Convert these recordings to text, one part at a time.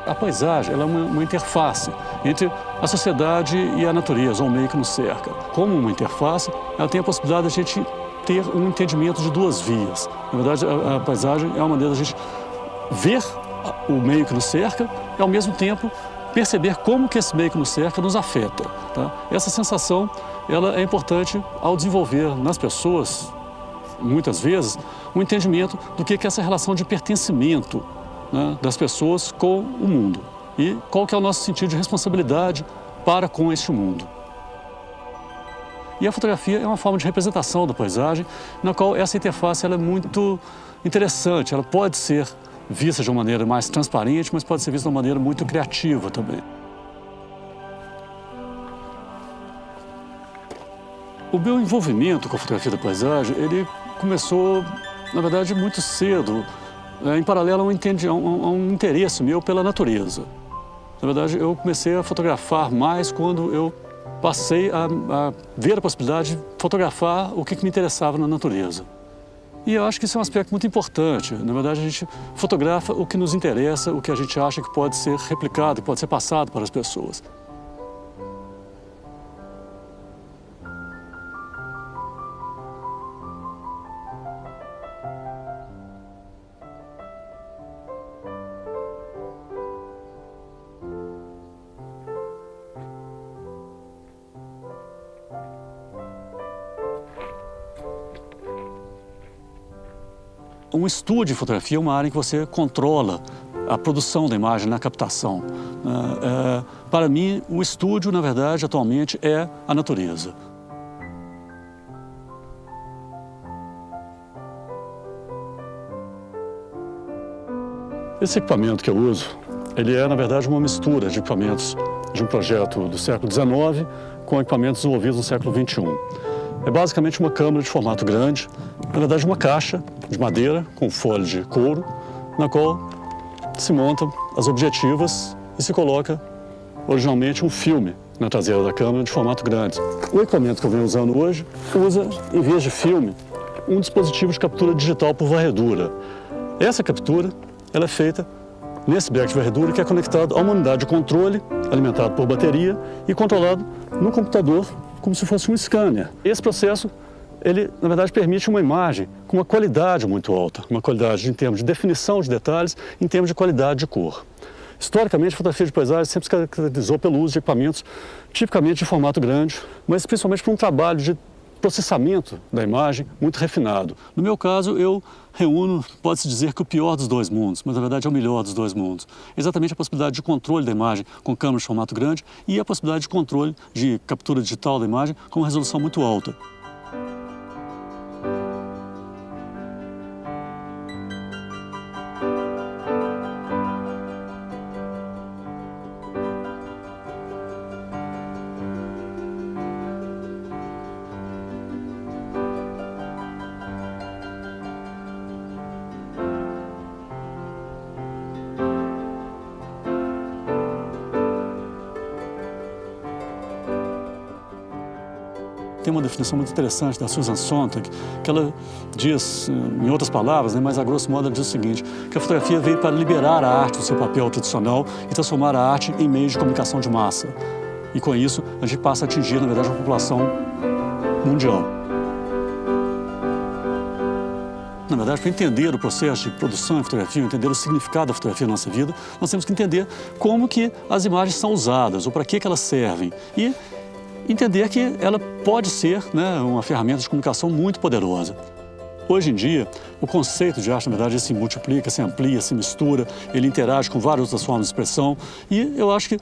A paisagem ela é uma interface entre a sociedade e a natureza, ou o meio que nos cerca. Como uma interface, ela tem a possibilidade de a gente ter um entendimento de duas vias. Na verdade, a paisagem é uma maneira de a gente ver o meio que nos cerca e, ao mesmo tempo, perceber como que esse meio que nos cerca nos afeta. Tá? Essa sensação ela é importante ao desenvolver nas pessoas, muitas vezes, um entendimento do que é essa relação de pertencimento, né, das pessoas com o mundo e qual que é o nosso sentido de responsabilidade para com este mundo. E a fotografia é uma forma de representação da paisagem, na qual essa interface ela é muito interessante, ela pode ser vista de uma maneira mais transparente, mas pode ser vista de uma maneira muito criativa também. O meu envolvimento com a fotografia da paisagem, ele começou, na verdade, muito cedo, em paralelo a um interesse meu pela natureza. Na verdade, eu comecei a fotografar mais quando eu passei a ver a possibilidade de fotografar o que me interessava na natureza. E eu acho que isso é um aspecto muito importante. Na verdade, a gente fotografa o que nos interessa, o que a gente acha que pode ser replicado, que pode ser passado para as pessoas. Um estúdio de fotografia é uma área em que você controla a produção da imagem na captação. Para mim, o estúdio, na verdade, atualmente é a natureza. Esse equipamento que eu uso, ele é, na verdade, uma mistura de equipamentos de um projeto do século XIX com equipamentos desenvolvidos no século XXI. É basicamente uma câmera de formato grande, na verdade uma caixa de madeira com folha de couro, na qual se montam as objetivas e se coloca originalmente um filme na traseira da câmera de formato grande. O equipamento que eu venho usando hoje usa, em vez de filme, um dispositivo de captura digital por varredura. Essa captura ela é feita nesse beck de varredura que é conectado a uma unidade de controle, alimentado por bateria e controlado no computador como se fosse um scanner. Esse processo, ele, na verdade, permite uma imagem com uma qualidade muito alta, uma qualidade em termos de definição de detalhes, em termos de qualidade de cor. Historicamente, a fotografia de paisagem sempre se caracterizou pelo uso de equipamentos tipicamente de formato grande, mas principalmente por um trabalho de processamento da imagem muito refinado. No meu caso, eu reúno, pode-se dizer que o pior dos dois mundos, mas na verdade é o melhor dos dois mundos. Exatamente a possibilidade de controle da imagem com câmera de formato grande e a possibilidade de controle de captura digital da imagem com uma resolução muito alta. Tem uma definição muito interessante da Susan Sontag, que ela diz, em outras palavras, mas a grosso modo ela diz o seguinte, que a fotografia veio para liberar a arte do seu papel tradicional e transformar a arte em meio de comunicação de massa. E com isso, a gente passa a atingir, na verdade, uma população mundial. Na verdade, para entender o processo de produção de fotografia, entender o significado da fotografia na nossa vida, nós temos que entender como que as imagens são usadas, ou para que elas servem. E entender que ela pode ser, né, uma ferramenta de comunicação muito poderosa. Hoje em dia, o conceito de arte, na verdade, se multiplica, se amplia, se mistura, ele interage com várias outras formas de expressão e eu acho que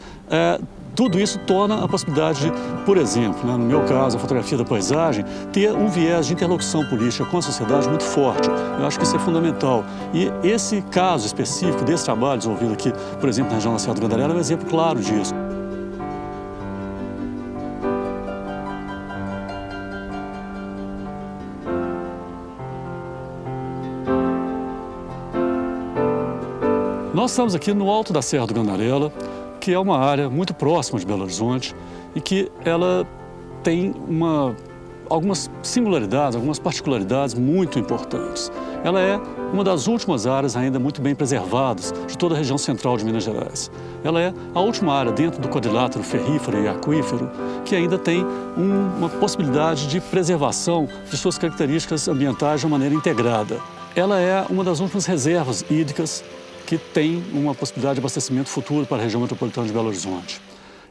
tudo isso torna a possibilidade de, por exemplo, né, no meu caso, a fotografia da paisagem, ter um viés de interlocução política com a sociedade muito forte. Eu acho que isso é fundamental. E esse caso específico desse trabalho desenvolvido aqui, por exemplo, na região da Serra do Gandarela, é um exemplo claro disso. Nós estamos aqui no alto da Serra do Gandarela, que é uma área muito próxima de Belo Horizonte e que ela tem uma algumas singularidades, algumas particularidades muito importantes. Ela é uma das últimas áreas ainda muito bem preservadas de toda a região central de Minas Gerais. Ela é a última área dentro do quadrilátero ferrífero e aquífero que ainda tem uma possibilidade de preservação de suas características ambientais de uma maneira integrada. Ela é uma das últimas reservas hídricas que tem uma possibilidade de abastecimento futuro para a região metropolitana de Belo Horizonte.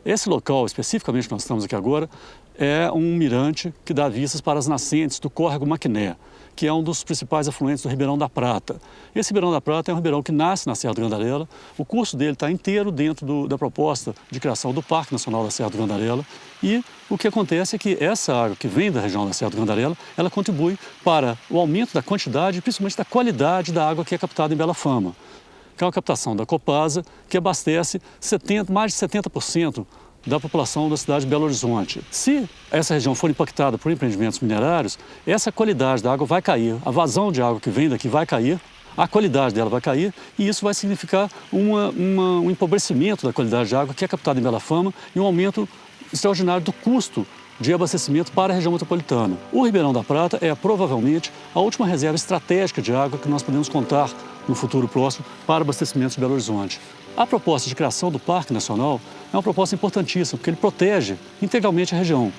Esse local, especificamente, nós estamos aqui agora, é um mirante que dá vistas para as nascentes do córrego Maquiné, que é um dos principais afluentes do Ribeirão da Prata. Esse Ribeirão da Prata é um ribeirão que nasce na Serra do Gandarela. O curso dele está inteiro dentro da proposta de criação do Parque Nacional da Serra do Gandarela. E o que acontece é que essa água que vem da região da Serra do Gandarela, ela contribui para o aumento da quantidade e principalmente da qualidade da água que é captada em Bela Fama, que é uma captação da Copasa, que abastece mais de 70% da população da cidade de Belo Horizonte. Se essa região for impactada por empreendimentos minerários, essa qualidade da água vai cair, a vazão de água que vem daqui vai cair, a qualidade dela vai cair e isso vai significar um empobrecimento da qualidade de água que é captada em Bela Fama e um aumento extraordinário do custo de abastecimento para a região metropolitana. O Ribeirão da Prata é provavelmente a última reserva estratégica de água que nós podemos contar no futuro próximo para abastecimento de Belo Horizonte. A proposta de criação do Parque Nacional é uma proposta importantíssima, porque ele protege integralmente a região.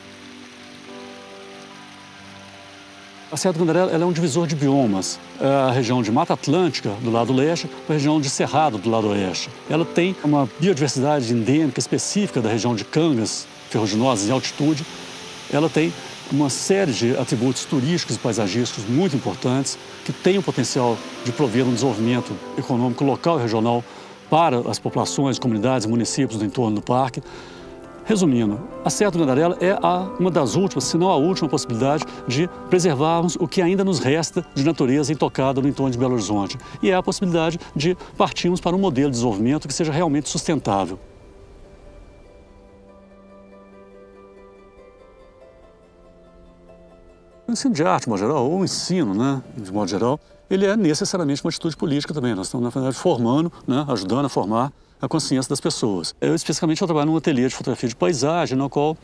A Serra do Gandarela ela é um divisor de biomas. A região de Mata Atlântica, do lado leste, com a região de Cerrado, do lado oeste. Ela tem uma biodiversidade endêmica específica da região de Cangas, ferruginosas em altitude. Ela tem uma série de atributos turísticos e paisagísticos muito importantes, que têm o potencial de prover um desenvolvimento econômico local e regional para as populações, comunidades e municípios do entorno do parque. Resumindo, a Serra do Gandarela é uma das últimas, se não a última possibilidade de preservarmos o que ainda nos resta de natureza intocada no entorno de Belo Horizonte. E é a possibilidade de partirmos para um modelo de desenvolvimento que seja realmente sustentável. O ensino de arte, de modo geral, ou o ensino, de modo geral, ele é necessariamente uma atitude política também. Nós estamos, na verdade, formando, ajudando a formar a consciência das pessoas. Eu, especificamente, trabalho num ateliê de fotografia de paisagem, no qual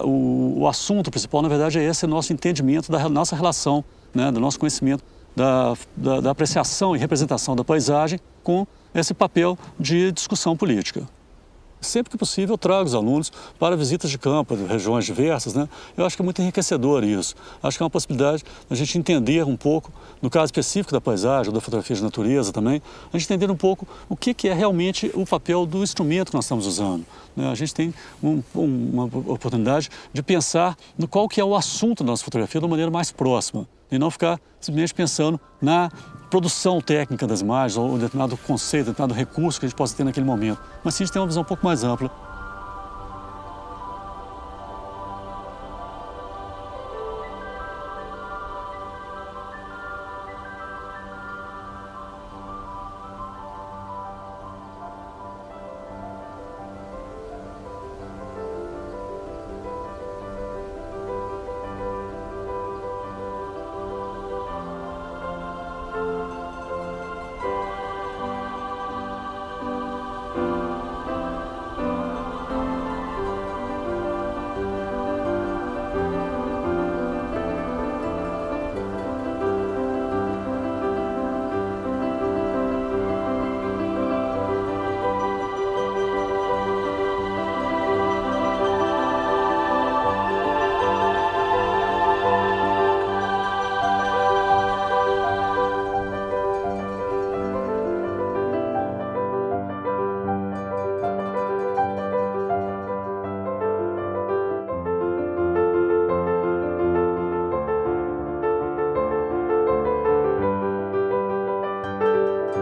o assunto principal, na verdade, é esse nosso entendimento da nossa relação, do nosso conhecimento, da apreciação e representação da paisagem com esse papel de discussão política. Sempre que possível, eu trago os alunos para visitas de campo, de regiões diversas, Eu acho que é muito enriquecedor isso. Acho que é uma possibilidade da gente entender um pouco, no caso específico da paisagem, ou da fotografia de natureza também, a gente entender um pouco o que é realmente o papel do instrumento que nós estamos usando. A gente tem uma oportunidade de pensar no qual que é o assunto da nossa fotografia de uma maneira mais próxima, e não ficar simplesmente pensando na produção técnica das imagens ou um determinado conceito, determinado recurso que a gente possa ter naquele momento, mas sim a gente tem uma visão um pouco mais ampla.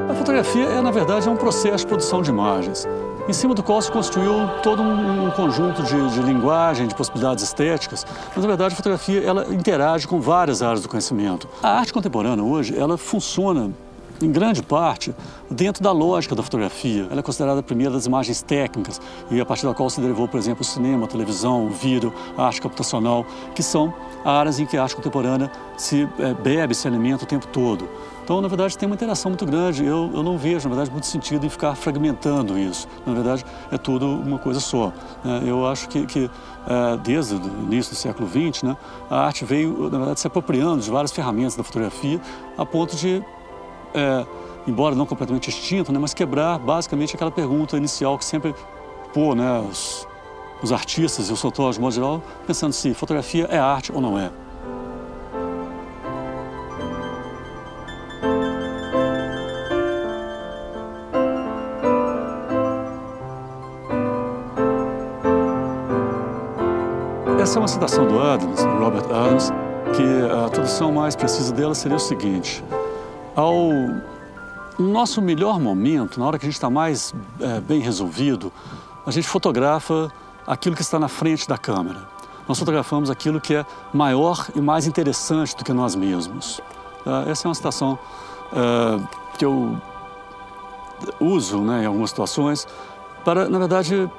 A fotografia, na verdade, é um processo de produção de imagens, em cima do qual se construiu todo um conjunto de linguagem, de possibilidades estéticas, mas, na verdade, a fotografia ela interage com várias áreas do conhecimento. A arte contemporânea, hoje, ela funciona em grande parte, dentro da lógica da fotografia. Ela é considerada a primeira das imagens técnicas e a partir da qual se derivou, por exemplo, o cinema, a televisão, o vídeo, a arte computacional, que são áreas em que a arte contemporânea se alimenta o tempo todo. Então, na verdade, tem uma interação muito grande. Eu não vejo, na verdade, muito sentido em ficar fragmentando isso. Na verdade, é tudo uma coisa só. Eu acho que desde o início do século XX, né, a arte veio, na verdade, se apropriando de várias ferramentas da fotografia a ponto de, embora não completamente extinto, né, mas quebrar basicamente aquela pergunta inicial que sempre pô, né, os artistas e os fotógrafos, de modo geral, pensando se fotografia é arte ou não é. Essa é uma citação do Adams, do Robert Adams, que a tradução mais precisa dela seria o seguinte: no nosso melhor momento, na hora que a gente está mais bem resolvido, a gente fotografa aquilo que está na frente da câmera. Nós fotografamos aquilo que é maior e mais interessante do que nós mesmos. Essa é uma citação que eu uso, né, em algumas situações para, na verdade,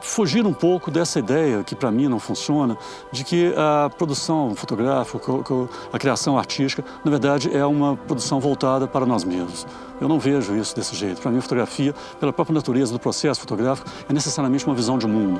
fugir um pouco dessa ideia, que para mim não funciona, de que a produção fotográfica, a criação artística, na verdade é uma produção voltada para nós mesmos. Eu não vejo isso desse jeito. Para mim, a fotografia, pela própria natureza do processo fotográfico, é necessariamente uma visão de mundo.